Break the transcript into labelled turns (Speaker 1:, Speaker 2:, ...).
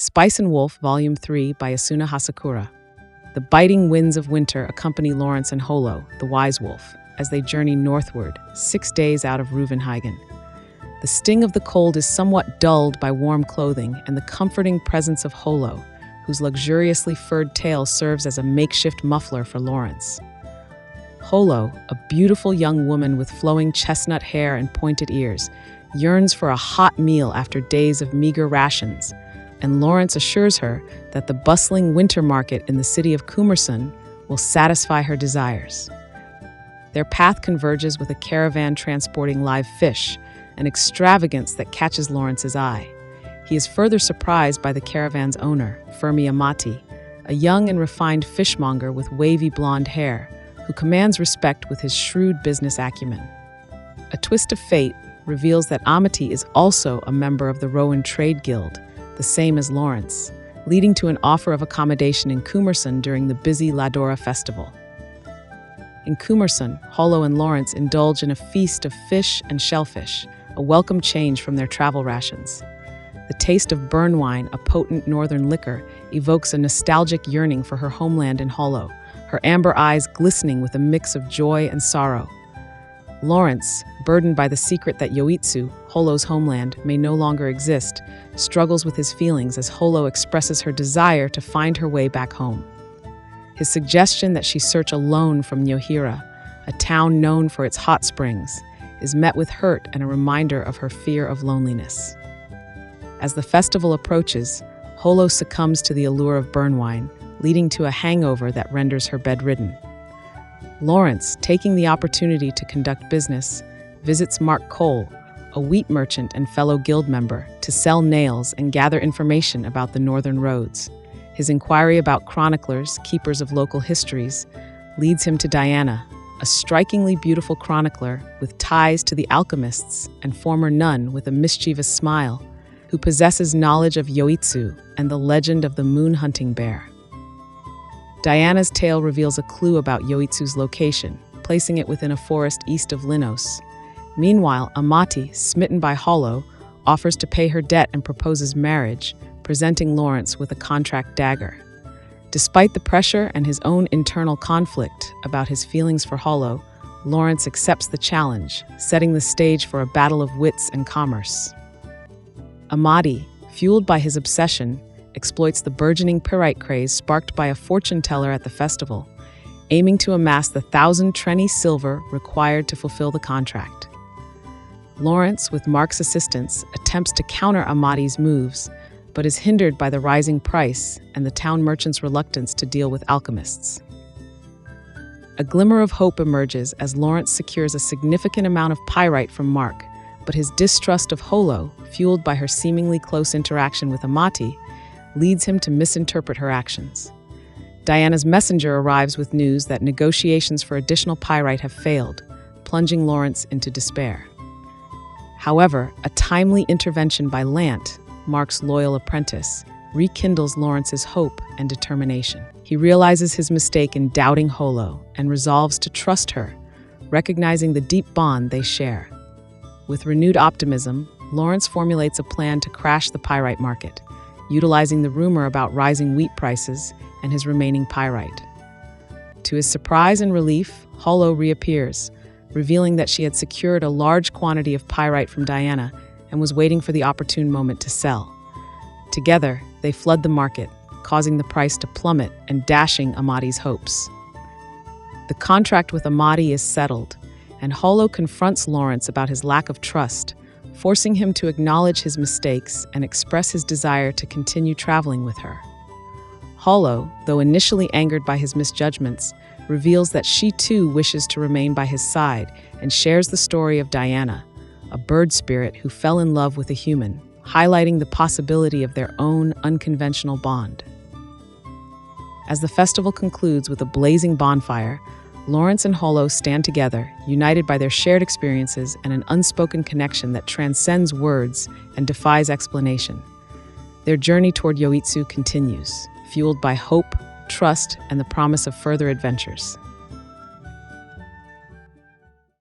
Speaker 1: Spice and Wolf, Volume 3 by Isuna Hasekura. The biting winds of winter accompany Lawrence and Holo, the wise wolf, as they journey northward, 6 days out of Reuvenhagen. The sting of the cold is somewhat dulled by warm clothing and the comforting presence of Holo, whose luxuriously furred tail serves as a makeshift muffler for Lawrence. Holo, a beautiful young woman with flowing chestnut hair and pointed ears, yearns for a hot meal after days of meager rations, and Lawrence assures her that the bustling winter market in the city of Kumersun will satisfy her desires. Their path converges with a caravan transporting live fish, an extravagance that catches Lawrence's eye. He is further surprised by the caravan's owner, Fermi Amati, a young and refined fishmonger with wavy blonde hair, who commands respect with his shrewd business acumen. A twist of fate reveals that Amati is also a member of the Rowan Trade Guild, the same as Lawrence, leading to an offer of accommodation in Kumersun during the busy Ladora festival. In Kumersun, Holo and Lawrence indulge in a feast of fish and shellfish, a welcome change from their travel rations. The taste of burn wine, a potent northern liquor, evokes a nostalgic yearning for her homeland in Holo, her amber eyes glistening with a mix of joy and sorrow. Lawrence, burdened by the secret that Yoitsu, Holo's homeland, may no longer exist, struggles with his feelings as Holo expresses her desire to find her way back home. His suggestion that she search alone from Nyohira, a town known for its hot springs, is met with hurt and a reminder of her fear of loneliness. As the festival approaches, Holo succumbs to the allure of burn wine, leading to a hangover that renders her bedridden. Lawrence, taking the opportunity to conduct business, visits Mark Cole, a wheat merchant and fellow guild member, to sell nails and gather information about the northern roads. His inquiry about chroniclers, keepers of local histories, leads him to Diana, a strikingly beautiful chronicler with ties to the alchemists and former nun with a mischievous smile, who possesses knowledge of Yoitsu and the legend of the moon-hunting bear. Diana's tale reveals a clue about Yoitsu's location, placing it within a forest east of Linos. Meanwhile, Amati, smitten by Holo, offers to pay her debt and proposes marriage, presenting Lawrence with a contract dagger. Despite the pressure and his own internal conflict about his feelings for Holo, Lawrence accepts the challenge, setting the stage for a battle of wits and commerce. Amati, fueled by his obsession, exploits the burgeoning pyrite craze sparked by a fortune teller at the festival, aiming to amass the 1,000 trenny silver required to fulfill the contract. Lawrence, with Mark's assistance, attempts to counter Amati's moves, but is hindered by the rising price and the town merchant's reluctance to deal with alchemists. A glimmer of hope emerges as Lawrence secures a significant amount of pyrite from Mark, but his distrust of Holo, fueled by her seemingly close interaction with Amati, leads him to misinterpret her actions. Diana's messenger arrives with news that negotiations for additional pyrite have failed, plunging Lawrence into despair. However, a timely intervention by Lant, Mark's loyal apprentice, rekindles Lawrence's hope and determination. He realizes his mistake in doubting Holo and resolves to trust her, recognizing the deep bond they share. With renewed optimism, Lawrence formulates a plan to crash the pyrite market, utilizing the rumor about rising wheat prices and his remaining pyrite. To his surprise and relief, Holo reappears, revealing that she had secured a large quantity of pyrite from Diana and was waiting for the opportune moment to sell. Together, they flood the market, causing the price to plummet and dashing Amati's hopes. The contract with Amati is settled, and Holo confronts Lawrence about his lack of trust, forcing him to acknowledge his mistakes and express his desire to continue traveling with her. Holo, though initially angered by his misjudgments, reveals that she too wishes to remain by his side and shares the story of Diana, a bird spirit who fell in love with a human, highlighting the possibility of their own unconventional bond. As the festival concludes with a blazing bonfire, Lawrence and Holo stand together, united by their shared experiences and an unspoken connection that transcends words and defies explanation. Their journey toward Yoitsu continues, fueled by hope, trust, and the promise of further adventures.